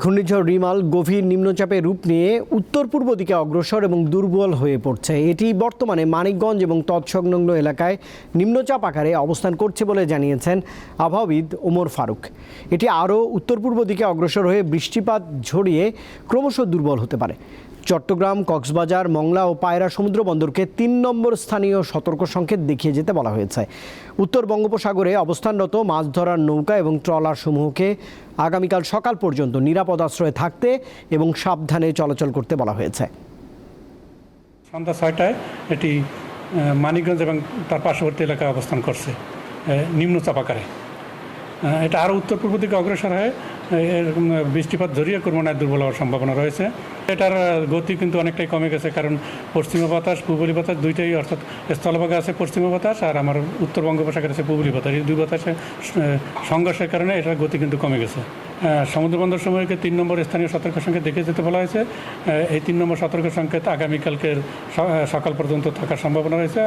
ঘূর্ণিঝড় রিমাল গভীর নিম্নচাপের রূপ নিয়ে উত্তর পূর্ব দিকে অগ্রসর এবং দুর্বল হয়ে পড়ছে। এটি বর্তমানে মানিকগঞ্জ এবং তৎসংলগ্ন এলাকায় নিম্নচাপ আকারে অবস্থান করছে বলে জানিয়েছেন আবহাওয়াবিদ ওমর ফারুক। এটি আরও উত্তর পূর্ব দিকে অগ্রসর হয়ে বৃষ্টিপাত ঝরিয়ে ক্রমশ দুর্বল হতে পারে। চট্টগ্রাম, কক্সবাজার, মংলা ও পায়রা সমুদ্র বন্দরকে ৩ নম্বর স্থানীয় সতর্ক সংকেত দেখিয়ে যেতে বলা হয়েছে। উত্তর বঙ্গোপসাগরে অবস্থানরত মাছ ধরার নৌকা এবং ট্রলার সমূহকে আগামীকাল সকাল পর্যন্ত নিরাপদ আশ্রয়ে থাকতে এবং সাবধানে চলাচল করতে বলা হয়েছে। সন্ধ্যা ৬টায় এটি মানিকগঞ্জ এবং তার পার্শ্ববর্তী এলাকায় অবস্থান করছে নিম্নচাপ আকারে। এটা আরও উত্তর পূর্ব দিকে অগ্রসর হয়, এরকম বৃষ্টিপাত ঝরিয়ে ক্রমান্বয়ে দুর্বল হওয়ার সম্ভাবনা রয়েছে। এটার গতি কিন্তু অনেকটাই কমে গেছে, কারণ পশ্চিমা বাতাস, পূবলি বাতাস দুইটাই, অর্থাৎ স্থলভাগে আছে পশ্চিমা বাতাস আর আমার উত্তর বঙ্গোপসাগরে আছে পূবলি বাতাস। এই দুই বাতাসের সংঘর্ষের কারণে এটার গতি কিন্তু কমে গেছে। সমুদ্র বন্দর সমূহকে ৩ নম্বর স্থানীয় সতর্ক সংকেত দেখে যেতে বলা হয়েছে। এই ৩ নম্বর সতর্ক সংকেত আগামীকালকের সকাল পর্যন্ত থাকার সম্ভাবনা রয়েছে।